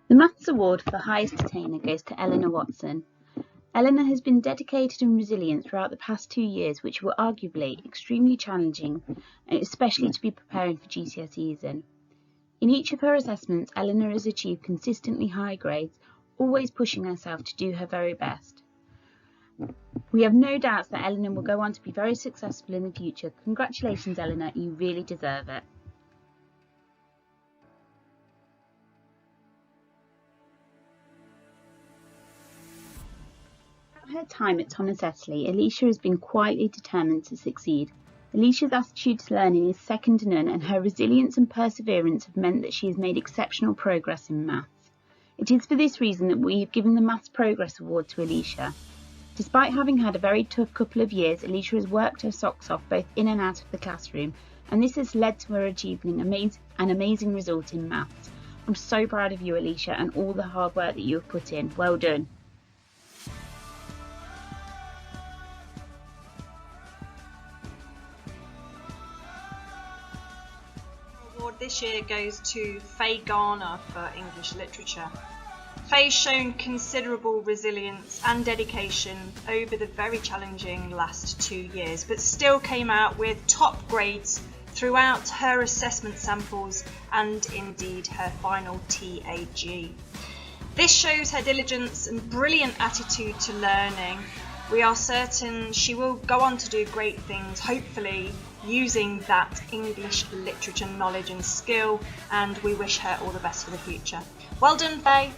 The Maths Award for Highest Attainer goes to Eleanor Watson. Eleanor has been dedicated and resilient throughout the past 2 years, which were arguably extremely challenging, especially to be preparing for GCSEs in. In each of her assessments, Eleanor has achieved consistently high grades, always pushing herself to do her very best. We have no doubts that Eleanor will go on to be very successful in the future. Congratulations, Eleanor, you really deserve it. Throughout her time at Thomas Esley, Alicia has been quietly determined to succeed. Alicia's attitude to learning is second to none, and her resilience and perseverance have meant that she has made exceptional progress in maths. It is for this reason that we have given the Maths Progress Award to Alicia. Despite having had a very tough couple of years, Alicia has worked her socks off both in and out of the classroom, and this has led to her achieving an amazing result in maths. I'm so proud of you, Alicia, and all the hard work that you have put in. Well done. Award this year goes to Faye Garner for English Literature. Faye's shown considerable resilience and dedication over the very challenging last 2 years, but still came out with top grades throughout her assessment samples and indeed her final TAG. This shows her diligence and brilliant attitude to learning. We are certain she will go on to do great things, hopefully using that English literature knowledge and skill, and we wish her all the best for the future. Well done, Faye.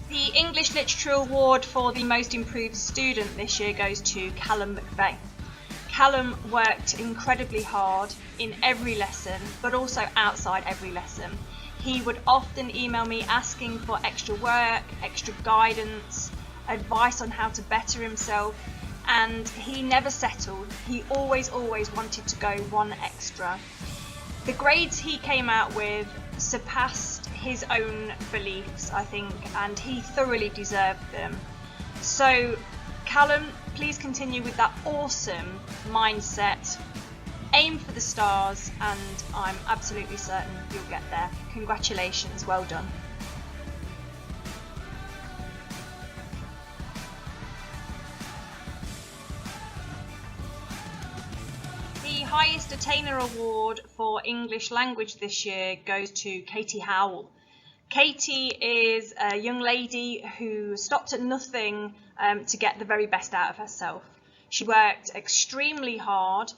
The English Literature Award for the Most Improved Student this year goes to Callum McVeigh. Callum worked incredibly hard in every lesson, but also outside every lesson. He would often email me asking for extra work, extra guidance, advice on how to better himself, and he never settled. He always wanted to go one extra. The grades he came out with surpassed his own beliefs, I think, and he thoroughly deserved them. So, Callum, please continue with that awesome mindset. Aim for the stars, and I'm absolutely certain you'll get there. Congratulations, well done. The highest attainer award for English language this year goes to Katie Howell. Katie is a young lady who stopped at nothing to get the very best out of herself. She worked extremely hard,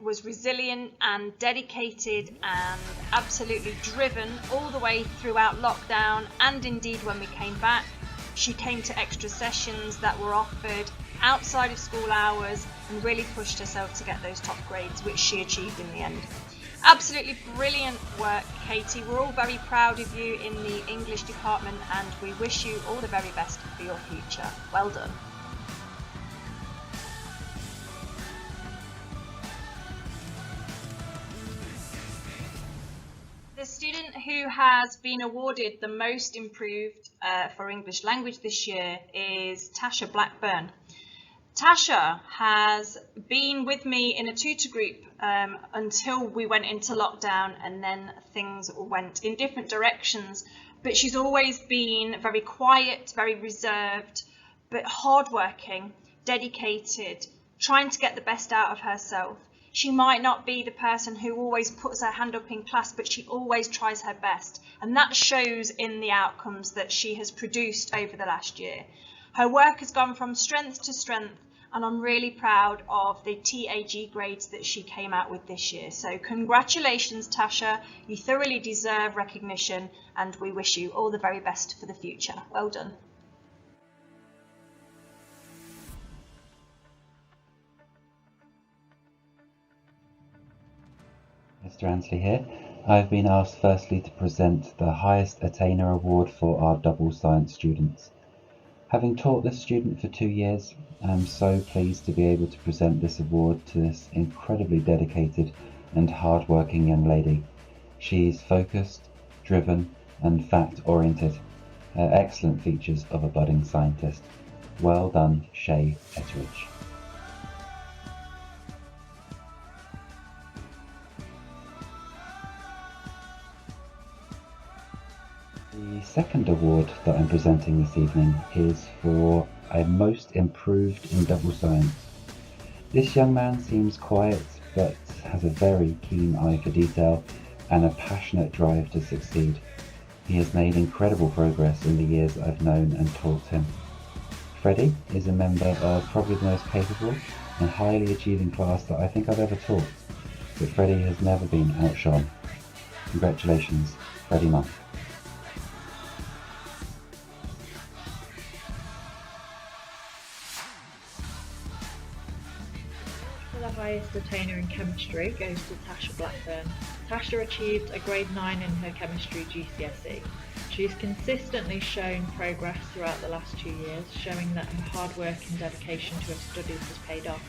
was resilient and dedicated and absolutely driven all the way throughout lockdown, and indeed when we came back. She came to extra sessions that were offered outside of school hours and really pushed herself to get those top grades, which she achieved in the end. Absolutely brilliant work, Katie. We're all very proud of you in the English department, and we wish you all the very best for your future. Well done. The student who has been awarded the most improved for English language this year is Tasha Blackburn. Tasha has been with me in a tutor group until we went into lockdown, and then things went in different directions, but she's always been very quiet, very reserved, but hardworking, dedicated, trying to get the best out of herself. She might not be the person who always puts her hand up in class, but she always tries her best, and that shows in the outcomes that she has produced over the last year. Her work has gone from strength to strength, and I'm really proud of the TAG grades that she came out with this year. So congratulations, Tasha. You thoroughly deserve recognition, and we wish you all the very best for the future. Well done. Mr. Ansley here. I've been asked firstly to present the highest attainer award for our double science students. Having taught this student for 2 years, I'm so pleased to be able to present this award to this incredibly dedicated and hard-working young lady. She's focused, driven and fact-oriented. Excellent features of a budding scientist. Well done, Shay Etteridge. The second award that I'm presenting this evening is for a most improved in double science. This young man seems quiet but has a very keen eye for detail and a passionate drive to succeed. He has made incredible progress in the years that I've known and taught him. Freddie is a member of probably the most capable and highly achieving class that I think I've ever taught, but Freddie has never been outshone. Congratulations, Freddie Monk. The highest attainer in chemistry goes to Tasha Blackburn. Tasha achieved a grade 9 in her chemistry GCSE. She's consistently shown progress throughout the last 2 years, showing that her hard work and dedication to her studies has paid off.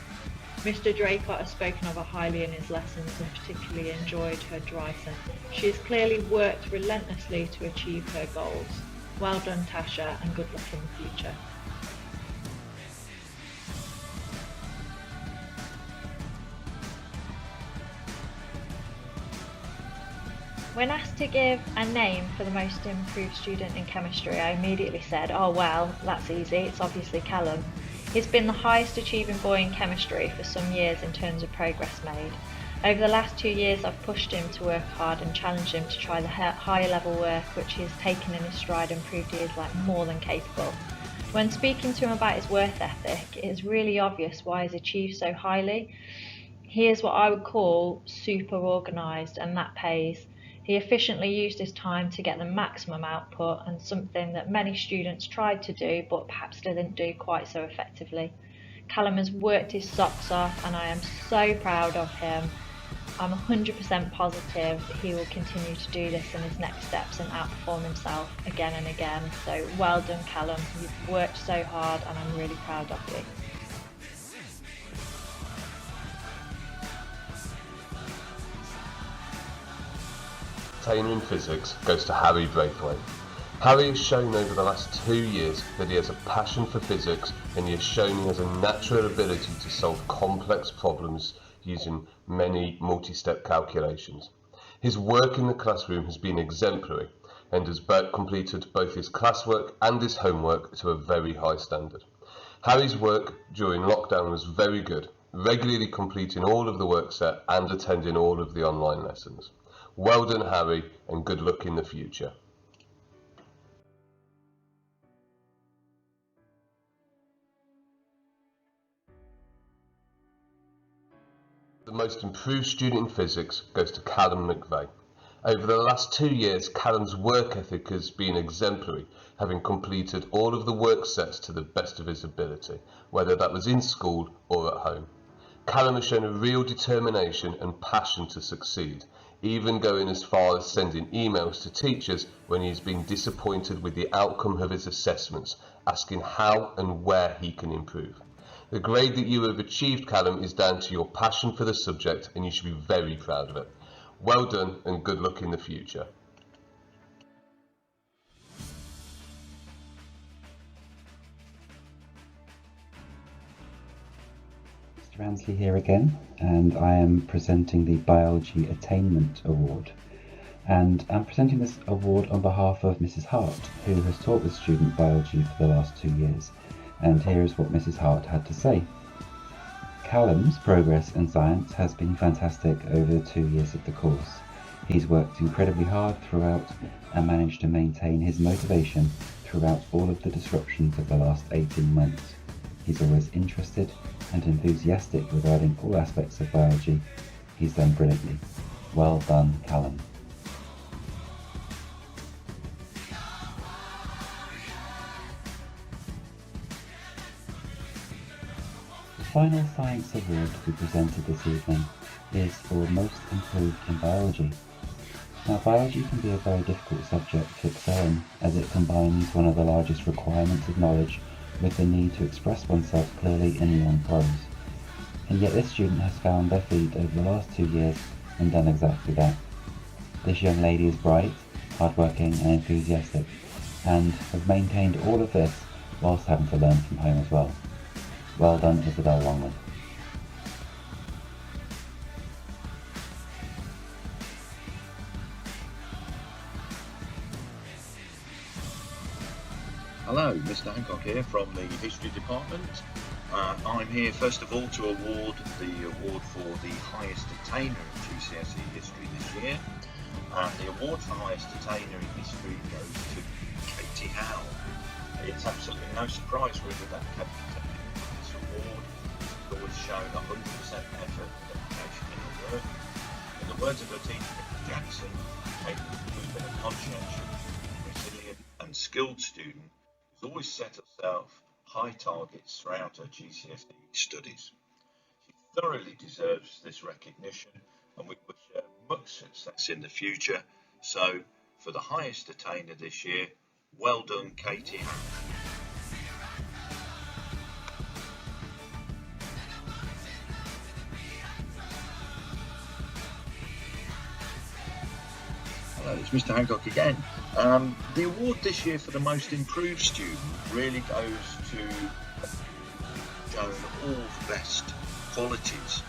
Mr. Draycott has spoken of her highly in his lessons and particularly enjoyed her dry sense. She has clearly worked relentlessly to achieve her goals. Well done, Tasha, and good luck in the future. When asked to give a name for the most improved student in chemistry, I immediately said, oh well, that's easy, it's obviously Callum. He's been the highest achieving boy in chemistry for some years in terms of progress made. Over the last 2 years I've pushed him to work hard and challenged him to try the higher level work, which he has taken in his stride and proved he is more than capable. When speaking to him about his work ethic, it is really obvious why he's achieved so highly. He is what I would call super organised, and that pays. He efficiently used his time to get the maximum output, and something that many students tried to do but perhaps didn't do quite so effectively. Callum has worked his socks off and I am so proud of him. I'm 100% positive he will continue to do this in his next steps and outperform himself again and again. So well done, Callum, you've worked so hard and I'm really proud of you. Attainer in physics goes to Harry Braithwaite. Harry has shown over the last 2 years that he has a passion for physics, and he has shown he has a natural ability to solve complex problems using many multi-step calculations. His work in the classroom has been exemplary and has completed both his classwork and his homework to a very high standard. Harry's work during lockdown was very good, regularly completing all of the work set and attending all of the online lessons. Well done, Harry, and good luck in the future. The most improved student in physics goes to Callum McVeigh. Over the last 2 years, Callum's work ethic has been exemplary, having completed all of the work sets to the best of his ability, whether that was in school or at home. Callum has shown a real determination and passion to succeed, even going as far as sending emails to teachers when he's been disappointed with the outcome of his assessments, asking how and where he can improve. The grade that you have achieved, Callum, is down to your passion for the subject, and you should be very proud of it. Well done and good luck in the future. Mr. Ansley here again, and I am presenting the Biology Attainment Award. And I'm presenting this award on behalf of Mrs. Hart, who has taught the student biology for the last 2 years. And here is what Mrs. Hart had to say. Callum's progress in science has been fantastic over the 2 years of the course. He's worked incredibly hard throughout and managed to maintain his motivation throughout all of the disruptions of the last 18 months. He's always interested and enthusiastic regarding all aspects of biology. He's done brilliantly. Well done, Callum. The final science award to be presented this evening is for Most Improved in Biology. Now, biology can be a very difficult subject to excel in, as it combines one of the largest requirements of knowledge with the need to express oneself clearly in long prose. And yet this student has found their feet over the last 2 years and done exactly that. This young lady is bright, hardworking and enthusiastic, and has maintained all of this whilst having to learn from home as well. Well done, Isabel Longman. Hello, Mr. Hancock here from the History Department. I'm here first of all to award the award for the highest attainer in GCSE History this year. And the award for highest attainer in history goes to Katie Howe. It's absolutely no surprise really that Katie taking this award. She's always shown 100% effort and dedication in her work. In the words of her teacher, Nicola Jackson, Katie has been a conscientious, resilient and skilled student who's always set herself high targets throughout her GCSE studies. She thoroughly deserves this recognition and we wish her much success in the future. So, for the highest attainer this year, well done, Katie Howe. Hello, it's Mr. Hancock again. The award this year for the most improved student really goes to shown all the best qualities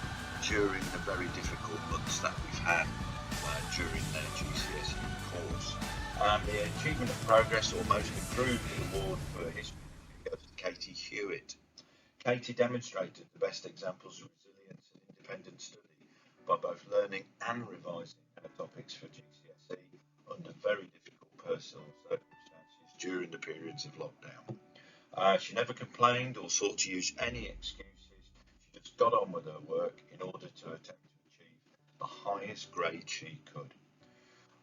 during the very difficult months that we've had during their GCSE course. The Achievement of Progress or Most Improved Award for History goes to Katie Hewitt. Katie demonstrated the best examples of resilience and independent study by both learning and revising her topics for GCSE under very difficult personal circumstances during the periods of lockdown. She never complained or sought to use any excuses. She just got on with her work in order to attempt to achieve the highest grade she could.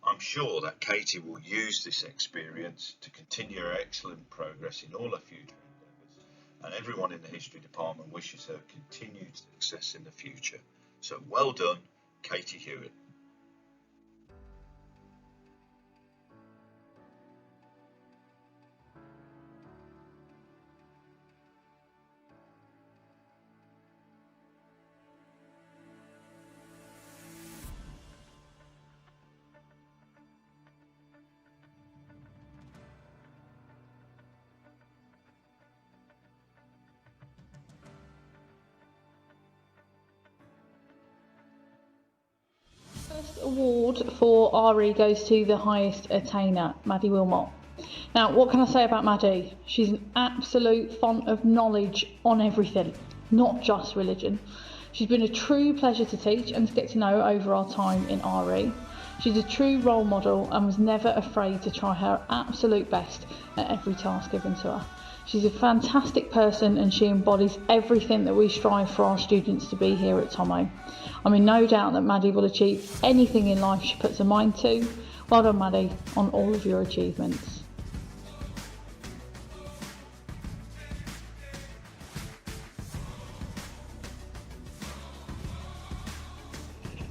I'm sure that Katie will use this experience to continue her excellent progress in all her future endeavours, and everyone in the History Department wishes her continued success in the future. So well done, Katie Hewitt. First award for RE goes to the highest attainer, Maddie Wilmot. Now, what can I say about Maddie? She's an absolute font of knowledge on everything, not just religion. She's been a true pleasure to teach and to get to know over our time in RE. She's a true role model and was never afraid to try her absolute best at every task given to her. She's a fantastic person and she embodies everything that we strive for our students to be here at Tomo. I'm in no doubt that Maddie will achieve anything in life she puts her mind to. Well done, Maddie, on all of your achievements.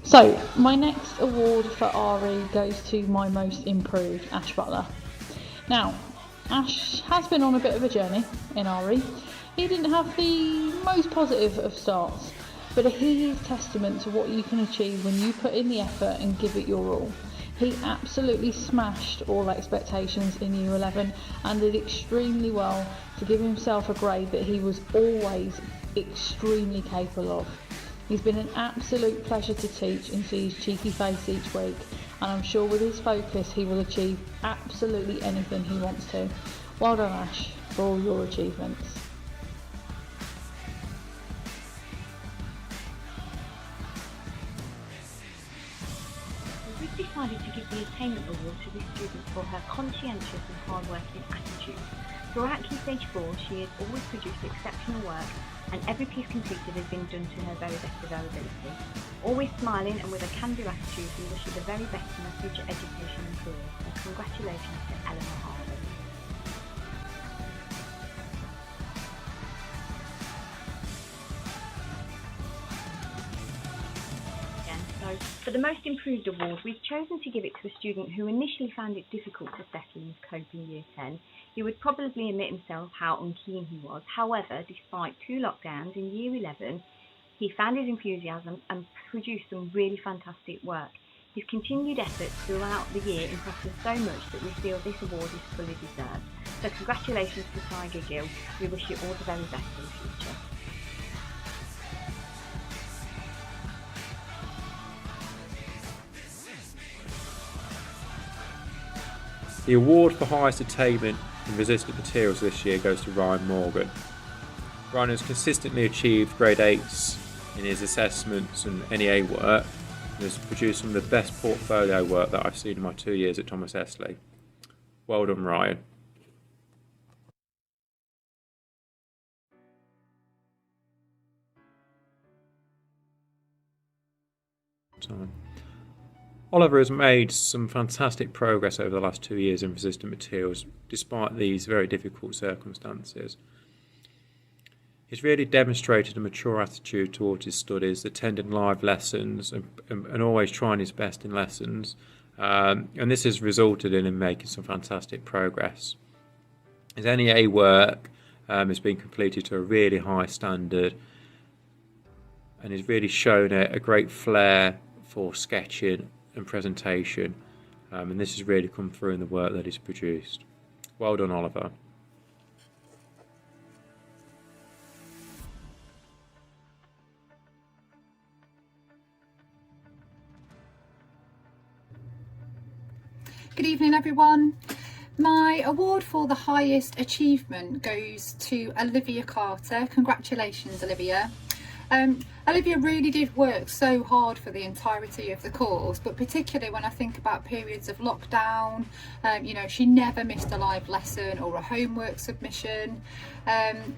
So, my next award for RE goes to my most improved, Ash Butler. Now, Ash has been on a bit of a journey in RE. He didn't have the most positive of starts, but he is testament to what you can achieve when you put in the effort and give it your all. He absolutely smashed all expectations in Year 11 and did extremely well to give himself a grade that he was always extremely capable of. He's been an absolute pleasure to teach and see his cheeky face each week, and I'm sure with his focus he will achieve absolutely anything he wants to. Well done, Ash, for all your achievements. We've decided to give the Attainment Award to this student for her conscientious and hard-working attitude. Throughout Key Stage 4, she has always produced exceptional work, and every piece completed has been done to her very best of her ability. Always smiling and with a can-do attitude, we wish her the very best in her future education and career. And congratulations to Eleanor Harvey. So, for the Most Improved Award, we've chosen to give it to a student who initially found it difficult to settle and cope in Year 10. He would probably admit himself how unkeen he was. However, despite 2 lockdowns in Year 11, he found his enthusiasm and produced some really fantastic work. His continued efforts throughout the year impressed us so much that we feel this award is fully deserved. So congratulations to Tiger Gill. We wish you all the very best for the future. The award for highest attainment in resistant materials this year goes to Ryan Morgan. Ryan has consistently achieved grade 8s in his assessments and NEA work and has produced some of the best portfolio work that I've seen in my 2 years at Thomas Esley. Well done, Ryan. Oliver has made some fantastic progress over the last 2 years in resistant materials, despite these very difficult circumstances. He's really demonstrated a mature attitude towards his studies, attending live lessons and always trying his best in lessons. And this has resulted in him making some fantastic progress. His NEA work has been completed to a really high standard and has really shown a great flair for sketching and presentation, and this has really come through in the work that he's produced. Well done, Oliver. Good evening, everyone. My award for the highest achievement goes to Olivia Carter. Congratulations, Olivia. Olivia really did work so hard for the entirety of the course, but particularly when I think about periods of lockdown, you know, she never missed a live lesson or a homework submission.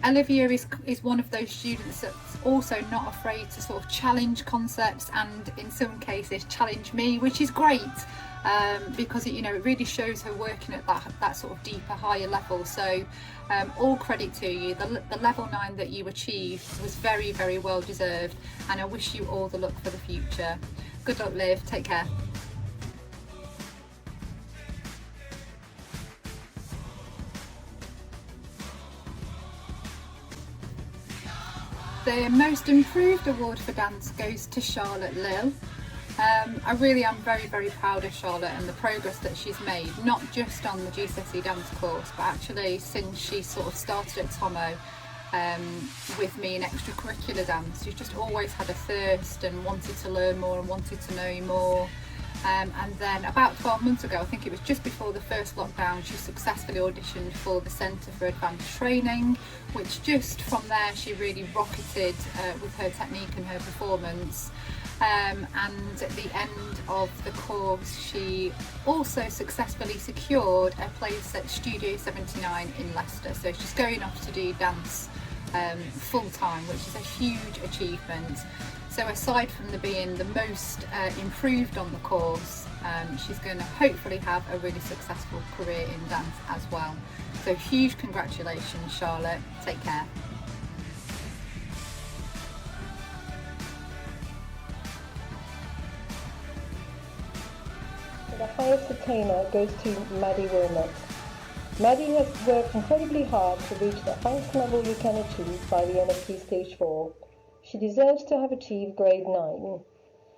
Olivia is one of those students that's also not afraid to sort of challenge concepts and in some cases challenge me, which is great. Because it, you know, it really shows her working at that sort of deeper, higher level. So all credit to you. The level 9 that you achieved was very, very well deserved, and I wish you all the luck for the future. Good luck, Liv. Take care. The most improved award for dance goes to Charlotte Lill. I really am very, very proud of Charlotte and the progress that she's made, not just on the GCSE dance course, but actually since she sort of started at Tomo with me in extracurricular dance. She's just always had a thirst and wanted to learn more and wanted to know more. And then about 12 months ago, I think it was just before the first lockdown, she successfully auditioned for the Centre for Advanced Training, which just from there she really rocketed with her technique and her performance. And at the end of the course, she also successfully secured a place at Studio 79 in Leicester. So she's going off to do dance full time, which is a huge achievement. So aside from being the most improved on the course, she's going to hopefully have a really successful career in dance as well. So huge congratulations, Charlotte. Take care. The highest attainer goes to Maddie Wilmot. Maddie has worked incredibly hard to reach the highest level you can achieve by the end of Key Stage 4. She deserves to have achieved grade 9.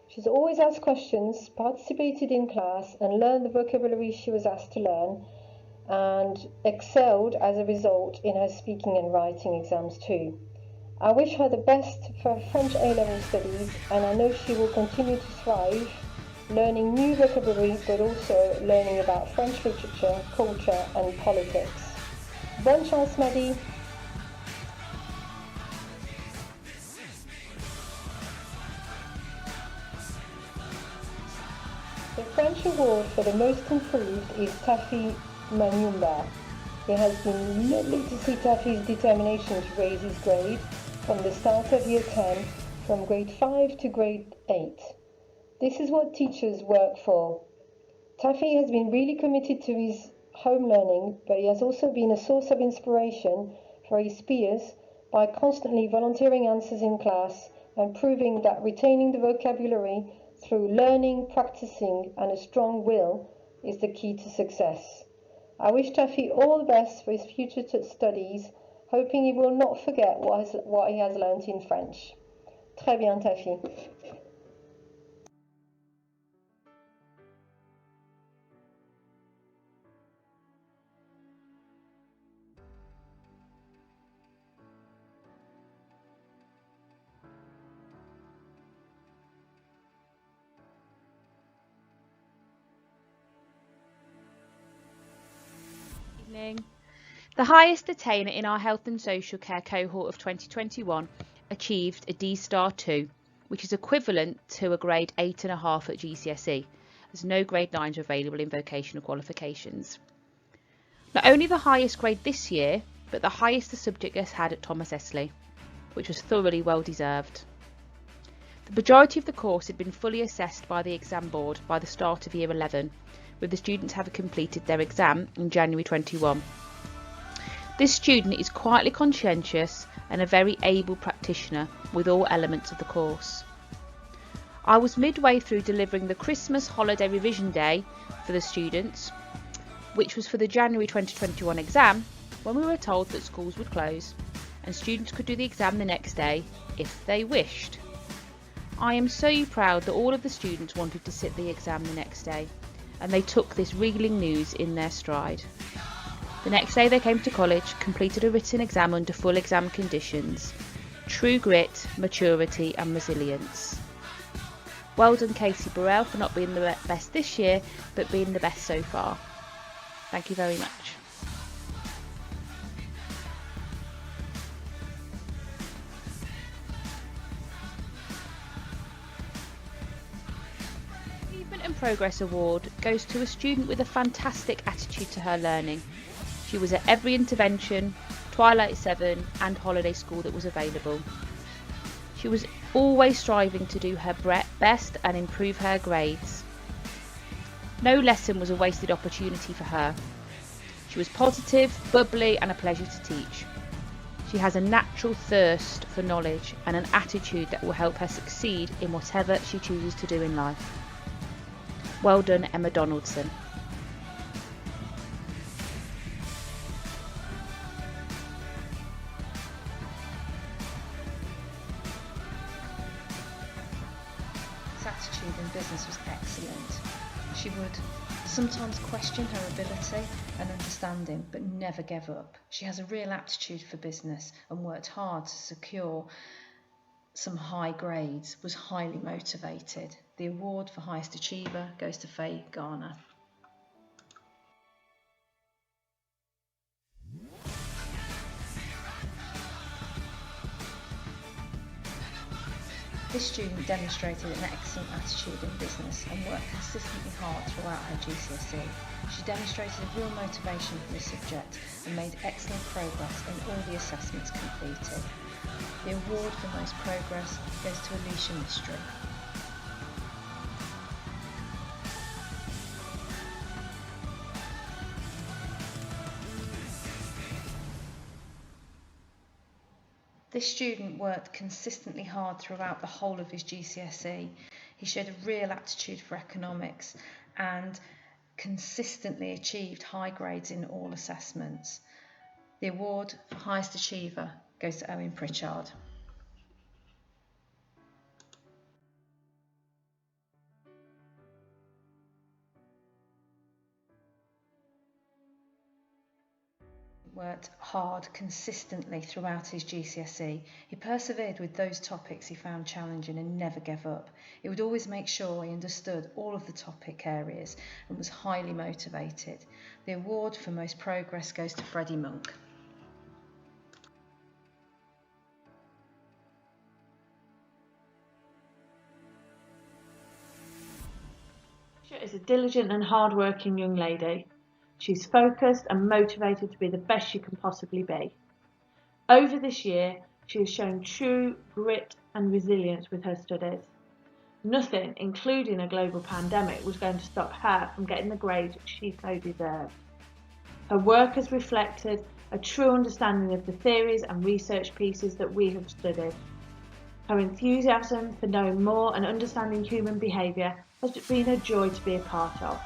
She's always asked questions, participated in class and learned the vocabulary she was asked to learn, and excelled as a result in her speaking and writing exams too. I wish her the best for her French A-level studies, and I know she will continue to thrive, learning new vocabulary but also learning about French literature, culture and politics. Bonne chance, Maddie! The French award for the most improved is Taffy Manyumba. It has been lovely to see Taffy's determination to raise his grade from the start of year 10 from grade 5 to grade 8. This is what teachers work for. Taffy has been really committed to his home learning, but he has also been a source of inspiration for his peers by constantly volunteering answers in class and proving that retaining the vocabulary through learning, practicing and a strong will is the key to success. I wish Taffy all the best for his future studies, hoping he will not forget what he has learnt in French. Très bien, Taffy. Evening. The highest attainer in our health and social care cohort of 2021 achieved a D-Star 2, which is equivalent to a grade 8.5 at GCSE, as no grade 9s are available in vocational qualifications. Not only the highest grade this year, but the highest the subject has had at Thomas Esley, which was thoroughly well deserved. The majority of the course had been fully assessed by the exam board by the start of year 11, with the students having completed their exam in January 21. This student is quietly conscientious and a very able practitioner with all elements of the course. I was midway through delivering the Christmas holiday revision day for the students, which was for the January 2021 exam, when we were told that schools would close and students could do the exam the next day if they wished. I am so proud that all of the students wanted to sit the exam the next day, and they took this revealing news in their stride. The next day they came to college, completed a written exam under full exam conditions. True grit, maturity and resilience. Well done Casey Burrell for not being the best this year, but being the best so far. Thank you very much. Achievement and Progress Award goes to a student with a fantastic attitude to her learning. She was at every intervention, Twilight 7 and holiday school that was available. She was always striving to do her best and improve her grades. No lesson was a wasted opportunity for her. She was positive, bubbly and a pleasure to teach. She has a natural thirst for knowledge and an attitude that will help her succeed in whatever she chooses to do in life. Well done, Emma Donaldson. Attitude in business was excellent. She would sometimes question her ability and understanding, but never gave up. She has a real aptitude for business and worked hard to secure some high grades, was highly motivated. The award for highest achiever goes to Faye Garner. This student demonstrated an excellent attitude in business and worked consistently hard throughout her GCSE. She demonstrated a real motivation for the subject and made excellent progress in all the assessments completed. The award for most progress goes to Alicia Mystery. This student worked consistently hard throughout the whole of his GCSE. He showed a real aptitude for economics and consistently achieved high grades in all assessments. The award for highest achiever goes to Owen Pritchard. Worked hard consistently throughout his GCSE. He persevered with those topics he found challenging and never gave up. He would always make sure he understood all of the topic areas and was highly motivated. The award for most progress goes to Freddie Monk. Alicia is a diligent and hard-working young lady. She's focused and motivated to be the best she can possibly be. Over this year, she has shown true grit and resilience with her studies. Nothing, including a global pandemic, was going to stop her from getting the grades she so deserved. Her work has reflected a true understanding of the theories and research pieces that we have studied. Her enthusiasm for knowing more and understanding human behaviour has been a joy to be a part of.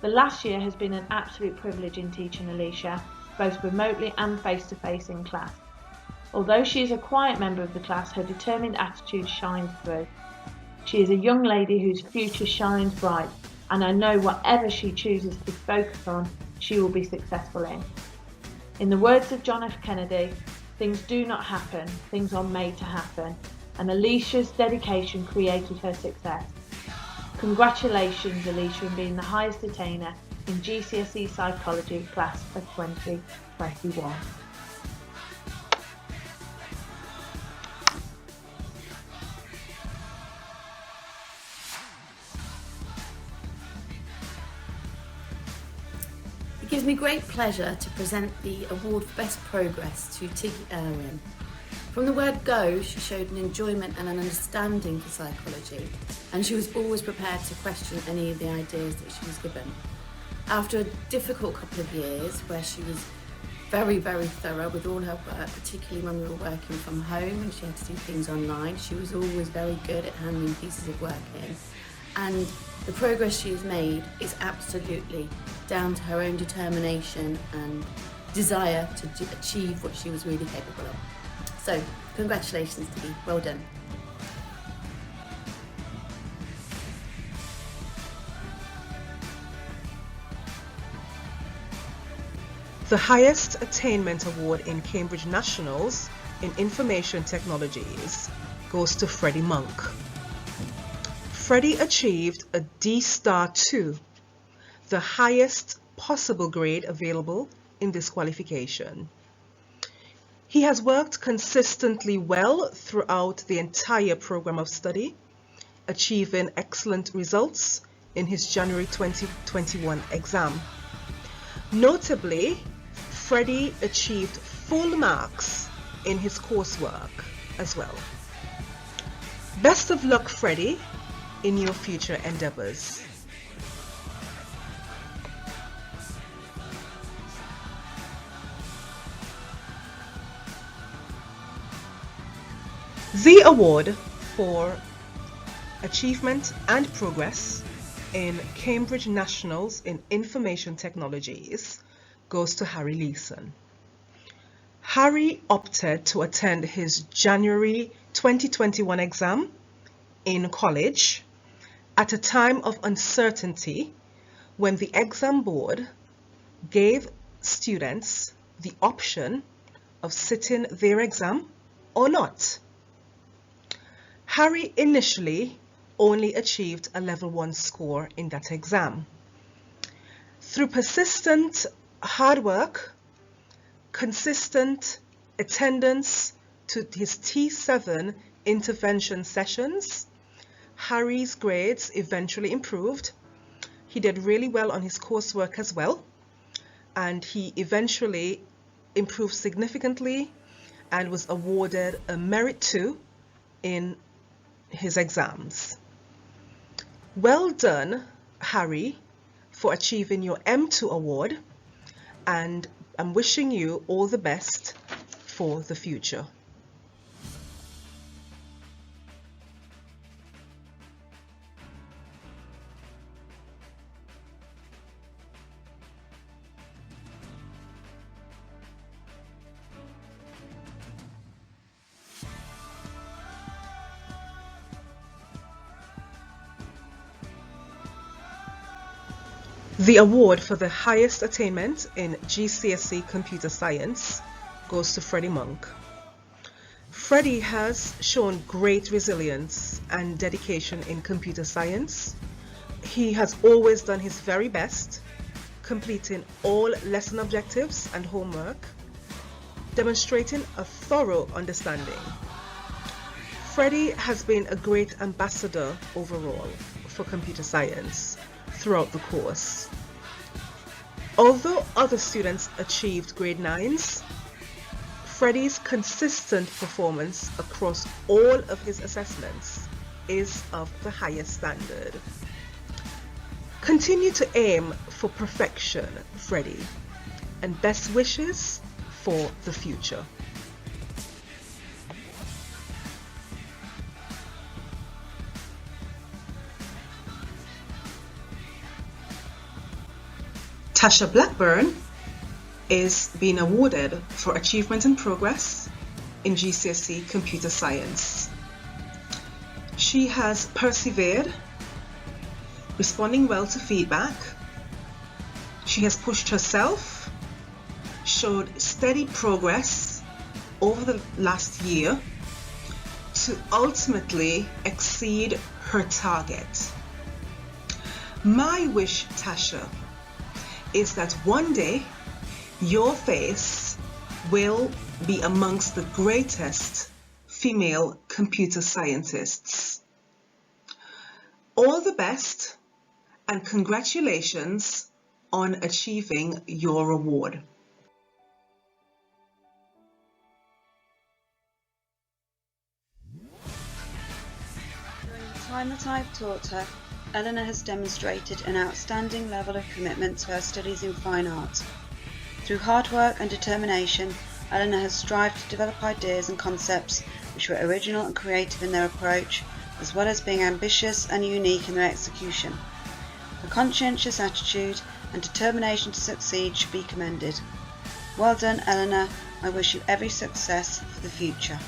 The last year has been an absolute privilege in teaching Alicia, both remotely and face-to-face in class. Although she is a quiet member of the class, her determined attitude shines through. She is a young lady whose future shines bright, and I know whatever she chooses to focus on, she will be successful in. In the words of John F. Kennedy, things do not happen, things are made to happen, and Alicia's dedication created her success. Congratulations, Alicia, on being the highest attainer in GCSE Psychology class of 2021. It gives me great pleasure to present the award for Best Progress to Tiggy Irwin. From the word go, she showed an enjoyment and an understanding for psychology, and she was always prepared to question any of the ideas that she was given. After a difficult couple of years where she was very, very thorough with all her work, particularly when we were working from home and she had to do things online, she was always very good at handing pieces of work in. And the progress she has made is absolutely down to her own determination and desire to achieve what she was really capable of. So, congratulations to you, well done. The highest attainment award in Cambridge Nationals in Information Technologies goes to Freddie Monk. Freddie achieved a D-Star 2, the highest possible grade available in this qualification. He has worked consistently well throughout the entire program of study, achieving excellent results in his January 2021 exam. Notably, Freddie achieved full marks in his coursework as well. Best of luck, Freddie, in your future endeavors. The award for Achievement and Progress in Cambridge Nationals in Information Technologies goes to Harry Leeson. Harry opted to attend his January 2021 exam in college at a time of uncertainty when the exam board gave students the option of sitting their exam or not. Harry initially only achieved a level 1 score in that exam. Through persistent hard work, consistent attendance to his T7 intervention sessions, Harry's grades eventually improved. He did really well on his coursework as well, and he eventually improved significantly and was awarded a Merit 2 in his exams. Well done, Harry, for achieving your M2 award, and I'm wishing you all the best for the future. The award for the highest attainment in GCSE Computer Science goes to Freddie Monk. Freddie has shown great resilience and dedication in computer science. He has always done his very best, completing all lesson objectives and homework, demonstrating a thorough understanding. Freddie has been a great ambassador overall for computer science throughout the course. Although other students achieved grade 9s, Freddie's consistent performance across all of his assessments is of the highest standard. Continue to aim for perfection, Freddie, and best wishes for the future. Tasha Blackburn is being awarded for Achievement and Progress in GCSE Computer Science. She has persevered, responding well to feedback. She has pushed herself, showed steady progress over the last year to ultimately exceed her target. My wish, Tasha, is that one day your face will be amongst the greatest female computer scientists. All the best and congratulations on achieving your award. During the time that I have taught her, Eleanor has demonstrated an outstanding level of commitment to her studies in fine art. Through hard work and determination, Eleanor has strived to develop ideas and concepts which were original and creative in their approach, as well as being ambitious and unique in their execution. Her conscientious attitude and determination to succeed should be commended. Well done, Eleanor. I wish you every success for the future.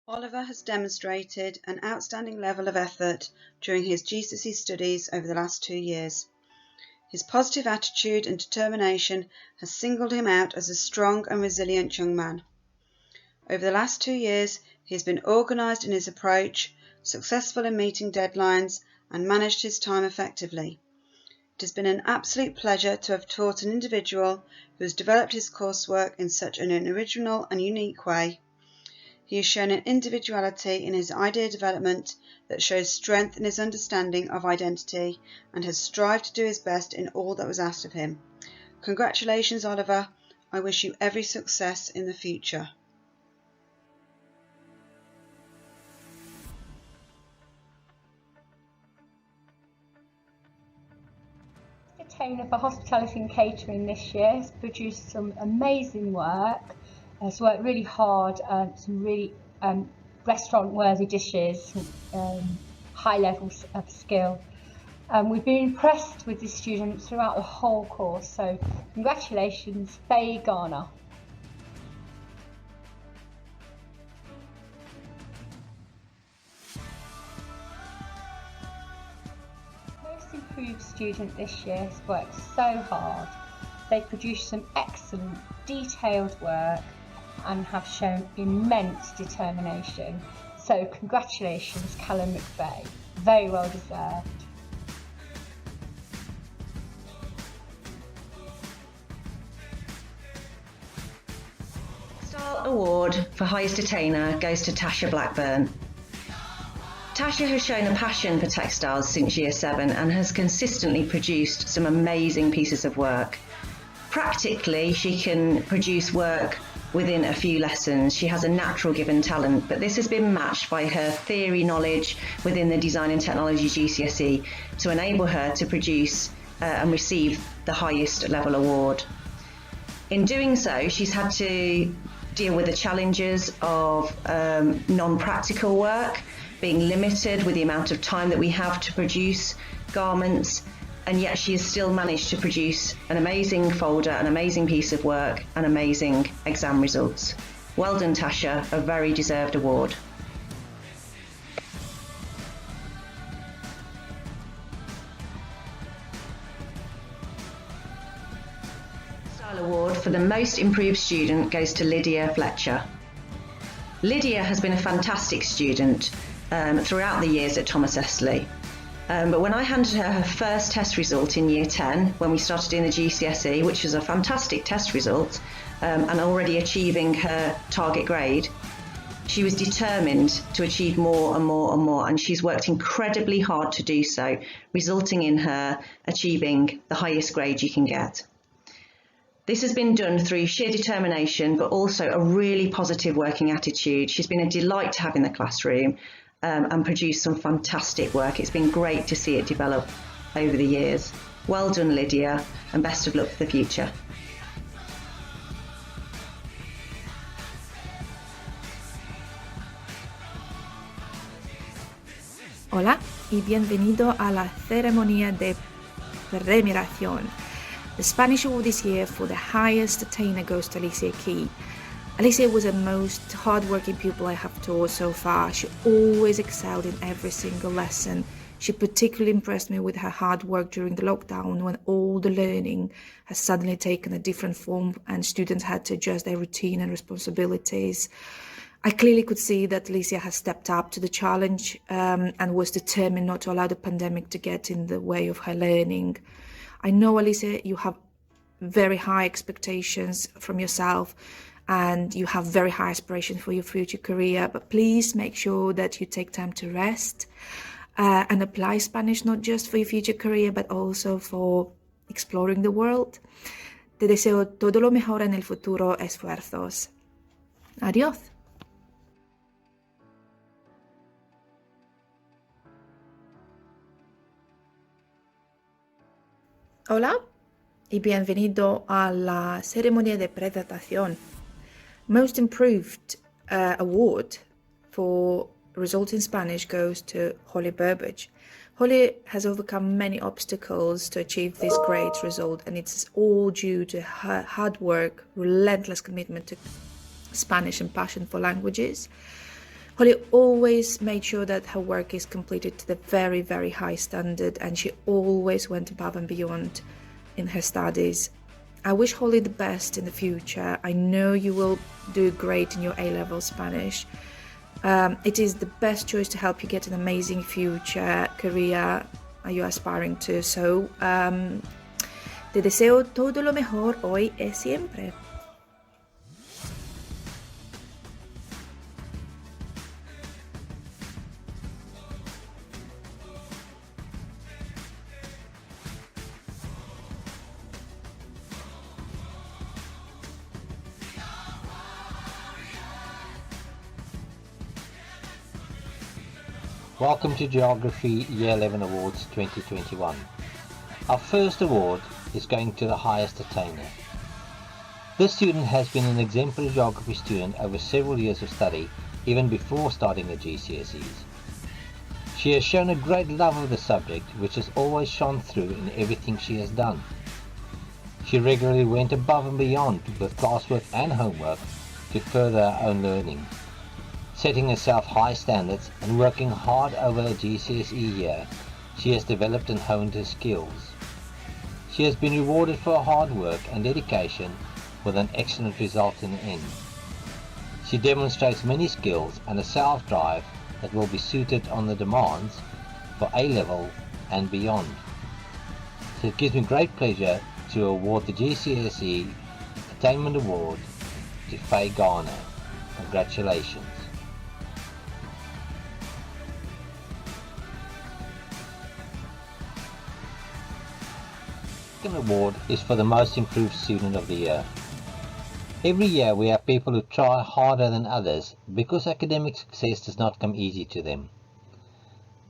Oliver has demonstrated an outstanding level of effort during his GCSE studies over the last 2 years. His positive attitude and determination has singled him out as a strong and resilient young man. Over the last 2 years, he has been organised in his approach, successful in meeting deadlines, and managed his time effectively. It has been an absolute pleasure to have taught an individual who has developed his coursework in such an original and unique way. He has shown an individuality in his idea development that shows strength in his understanding of identity and has strived to do his best in all that was asked of him. Congratulations, Oliver. I wish you every success in the future. Attainer for Hospitality and Catering this year has produced some amazing work. Has worked really hard, some really restaurant-worthy dishes, high levels of skill. We've been impressed with the students throughout the whole course, so congratulations, Faye Garner. Most improved student this year has worked so hard. They've produced some excellent, detailed work and have shown immense determination. So congratulations, Callum McVeigh. Very well deserved. Star Award for Highest Attainer goes to Tasha Blackburn. Tasha has shown a passion for textiles since Year 7 and has consistently produced some amazing pieces of work. Practically, she can produce work within a few lessons. She has a natural given talent, but this has been matched by her theory knowledge within the Design and Technology GCSE to enable her to produce and receive the highest level award. In doing so, she's had to deal with the challenges of non-practical work, being limited with the amount of time that we have to produce garments, and yet she has still managed to produce an amazing folder, an amazing piece of work, and amazing exam results. Well done, Tasha, a very deserved award. Style Award for the Most Improved Student goes to Lydia Fletcher. Lydia has been a fantastic student throughout the years at Thomas Estley. But when I handed her her first test result in Year 10, when we started doing the GCSE, which was a fantastic test result, and already achieving her target grade, she was determined to achieve more and more and more, and she's worked incredibly hard to do so, resulting in her achieving the highest grade you can get. This has been done through sheer determination, but also a really positive working attitude. She's been a delight to have in the classroom, and produce some fantastic work. It's been great to see it develop over the years. Well done, Lydia, and best of luck for the future. Hola y bienvenido a la ceremonia de premiación. The Spanish award this year for the highest attainer goes to Alicia Key. Alicia was the most hard-working pupil I have taught so far. She always excelled in every single lesson. She particularly impressed me with her hard work during the lockdown when all the learning has suddenly taken a different form and students had to adjust their routine and responsibilities. I clearly could see that Alicia has stepped up to the challenge and was determined not to allow the pandemic to get in the way of her learning. I know, Alicia, you have very high expectations from yourself and you have very high aspirations for your future career, but please make sure that you take time to rest and apply Spanish not just for your future career, but also for exploring the world. Te deseo todo lo mejor en el futuro esfuerzos. Adiós. Hola y bienvenido a la ceremonia de presentación. Most Improved Award for Result in Spanish goes to Holly Burbage. Holly has overcome many obstacles to achieve this great result, and it's all due to her hard work, relentless commitment to Spanish and passion for languages. Holly always made sure that her work is completed to the very, very high standard, and she always went above and beyond in her studies. I wish Holly the best in the future. I know you will do great in your A-level Spanish. It is the best choice to help you get an amazing future career you're aspiring to. So, te deseo todo lo mejor hoy y siempre. Welcome to Geography Year 11 Awards 2021. Our first award is going to the highest attainer. This student has been an exemplary geography student over several years of study, even before starting the GCSEs. She has shown a great love of the subject, which has always shone through in everything she has done. She regularly went above and beyond with classwork and homework to further her own learning, setting herself high standards and working hard over her GCSE year. She has developed and honed her skills. She has been rewarded for her hard work and dedication with an excellent result in the end. She demonstrates many skills and a self-drive that will be suited on the demands for A-level and beyond. So it gives me great pleasure to award the GCSE Attainment Award to Faye Garner. Congratulations. The second award is for the Most Improved Student of the Year. Every year we have people who try harder than others because academic success does not come easy to them.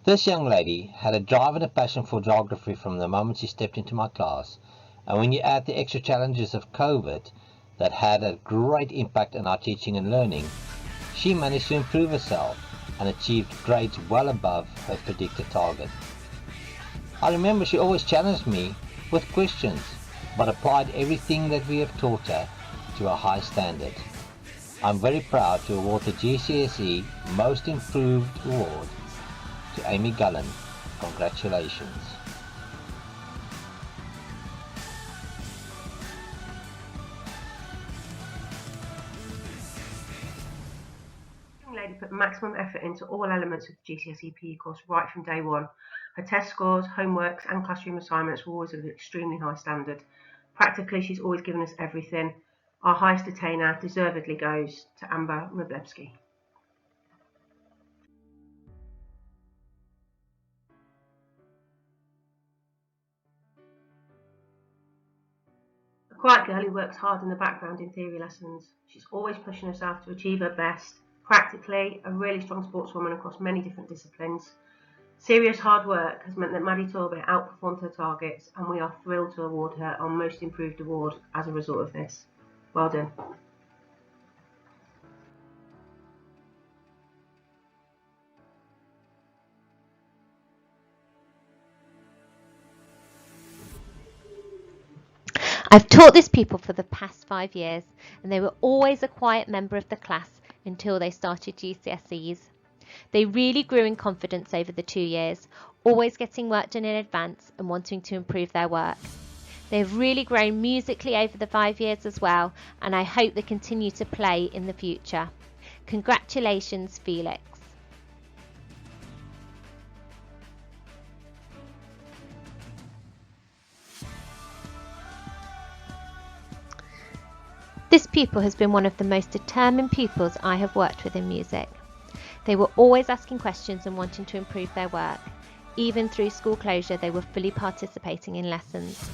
This young lady had a drive and a passion for geography from the moment she stepped into my class, and when you add the extra challenges of COVID that had a great impact on our teaching and learning, she managed to improve herself and achieved grades well above her predicted target. I remember she always challenged me with questions, but applied everything that we have taught her to a high standard. I'm very proud to award the GCSE Most Improved Award to Amy Gullen. Congratulations. The young lady put maximum effort into all elements of the GCSE PE course right from day one. Her test scores, homeworks and classroom assignments were always of an extremely high standard. Practically, she's always given us everything. Our highest attainer deservedly goes to Amber Rublewski. A quiet girl who works hard in the background in theory lessons. She's always pushing herself to achieve her best. Practically, a really strong sportswoman across many different disciplines. Serious hard work has meant that Maddie Torbet outperformed her targets, and we are thrilled to award her our Most Improved Award as a result of this. Well done. I've taught this pupil for the past 5 years, and they were always a quiet member of the class until they started GCSEs. They really grew in confidence over the 2 years, always getting work done in advance and wanting to improve their work. They've really grown musically over the 5 years as well, and I hope they continue to play in the future. Congratulations, Felix. This pupil has been one of the most determined pupils I have worked with in music. They were always asking questions and wanting to improve their work. Even through school closure, they were fully participating in lessons.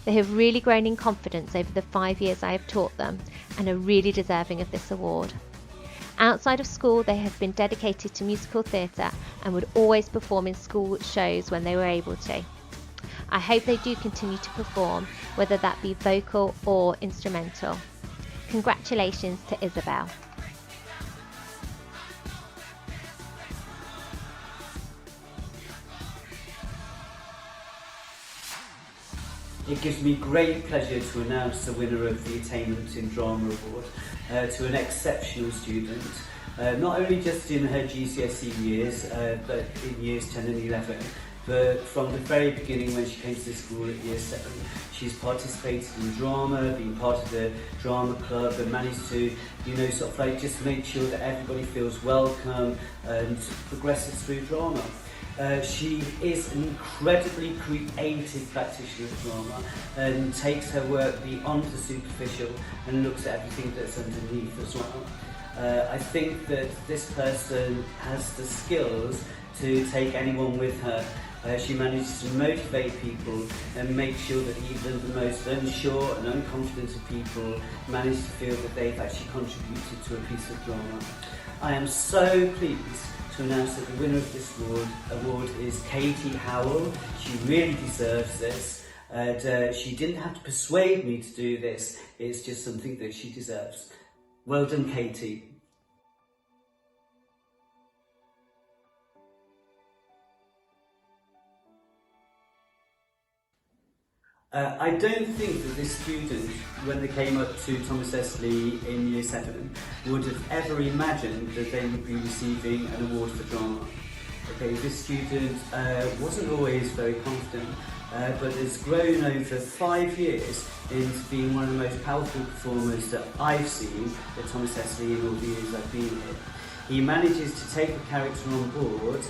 They have really grown in confidence over the 5 years I have taught them and are really deserving of this award. Outside of school, they have been dedicated to musical theatre and would always perform in school shows when they were able to. I hope they do continue to perform, whether that be vocal or instrumental. Congratulations to Isabel. It gives me great pleasure to announce the winner of the Attainment in Drama Award to an exceptional student, not only just in her GCSE years, but in years 10 and 11. But from the very beginning when she came to the school at year 7, she's participated in drama, been part of the drama club and managed to, sort of like just make sure that everybody feels welcome and progresses through drama. She is an incredibly creative practitioner of drama and takes her work beyond the superficial and looks at everything that's underneath as well. I think that this person has the skills to take anyone with her. She manages to motivate people and make sure that even the most unsure and unconfident of people manage to feel that they've actually contributed to a piece of drama. I am so pleased to announce that the winner of this award is Katie Howell. She really deserves this. And she didn't have to persuade me to do this. It's just something that she deserves. Well done, Katie. I don't think that this student, when they came up to Thomas Esley in Year 7, would have ever imagined that they would be receiving an award for drama. Okay, this student wasn't always very confident, but has grown over 5 years into being one of the most powerful performers that I've seen at Thomas Esley in all the years I've been here. He manages to take the character on board,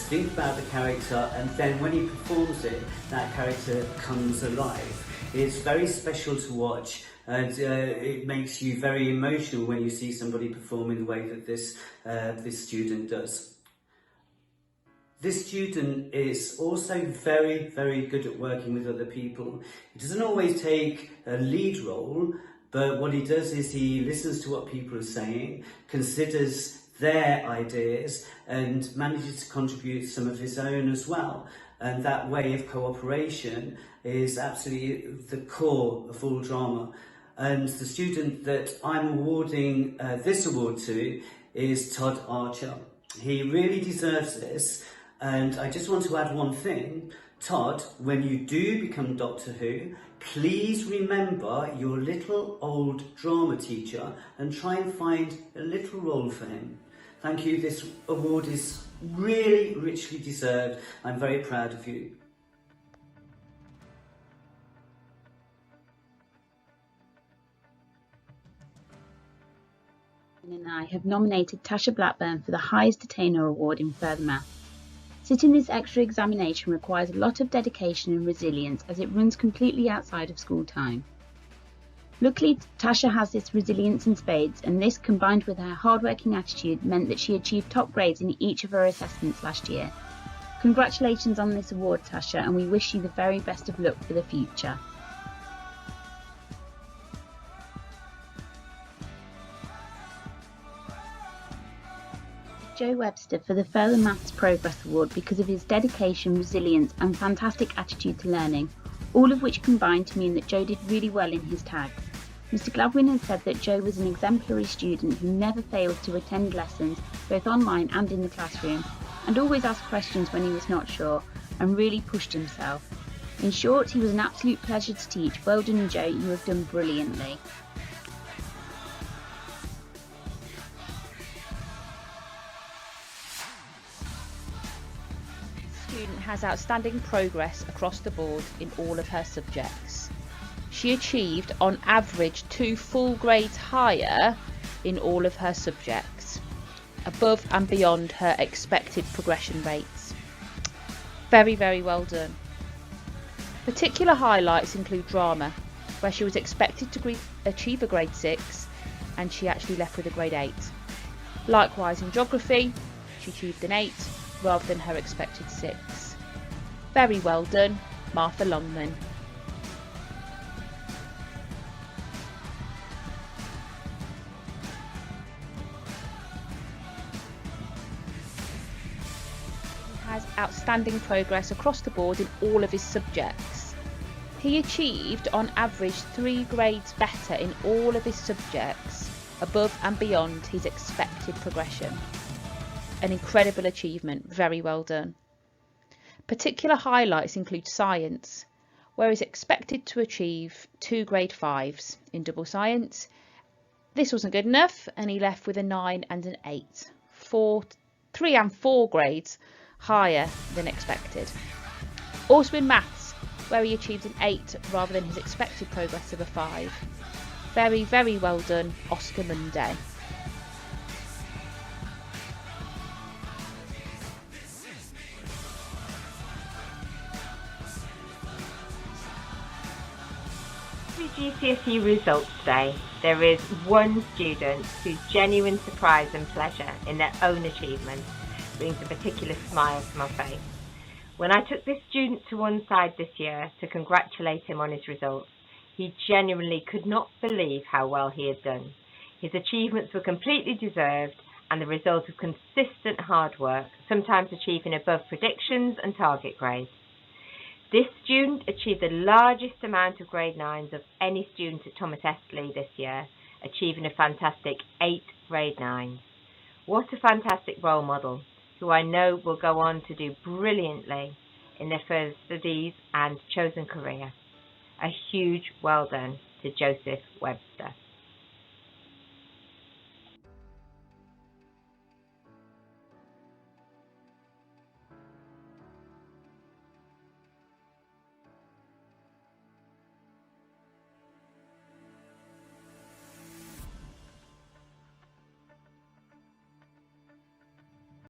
think about the character, and then when he performs it, that character comes alive. It's very special to watch, and it makes you very emotional when you see somebody perform in the way that this student does. This student is also very, very good at working with other people. He doesn't always take a lead role, but what he does is he listens to what people are saying, considers their ideas and manages to contribute some of his own as well. And that way of cooperation is absolutely the core of all drama. And the student that I'm awarding this award to is Todd Archer. He really deserves this. And I just want to add one thing. Todd, when you do become Doctor Who, please remember your little old drama teacher and try and find a little role for him. Thank you. This award is really richly deserved. I'm very proud of you. And I have nominated Tasha Blackburn for the highest attainer award in further maths. Sitting this extra examination requires a lot of dedication and resilience as it runs completely outside of school time. Luckily, Tasha has this resilience in spades, and this, combined with her hard-working attitude, meant that she achieved top grades in each of her assessments last year. Congratulations on this award, Tasha, and we wish you the very best of luck for the future. Joe Webster for the Further Maths Progress Award because of his dedication, resilience and fantastic attitude to learning, all of which combined to mean that Joe did really well in his tags. Mr Gladwin has said that Joe was an exemplary student who never failed to attend lessons, both online and in the classroom, and always asked questions when he was not sure, and really pushed himself. In short, he was an absolute pleasure to teach. Well done, Joe, you have done brilliantly. Student has outstanding progress across the board in all of her subjects. She achieved on average 2 full grades higher in all of her subjects, above and beyond her expected progression rates. Very, very well done. Particular highlights include drama, where she was expected to achieve a grade 6 and she actually left with a grade 8. Likewise in geography, she achieved an 8 rather than her expected 6. Very well done, Martha Longman. He has outstanding progress across the board in all of his subjects. He achieved on average 3 grades better in all of his subjects, above and beyond his expected progression. An incredible achievement, very well done. Particular highlights include science, where he's expected to achieve 2 grade 5s in double science. This wasn't good enough and he left with a 9 and an 8, 3 and 4 grades higher than expected. Also in maths, where he achieved an 8 rather than his expected progress of a 5. Very, very well done, Oscar Monday. GCSE results today, there is one student whose genuine surprise and pleasure in their own achievements brings a particular smile to my face. When I took this student to one side this year to congratulate him on his results, he genuinely could not believe how well he had done. His achievements were completely deserved and the result of consistent hard work, sometimes achieving above predictions and target grades. This student achieved the largest amount of grade 9s of any student at Thomas Estley this year, achieving a fantastic 8 grade 9s. What a fantastic role model, who I know will go on to do brilliantly in their further studies and chosen career. A huge well done to Joseph Webster.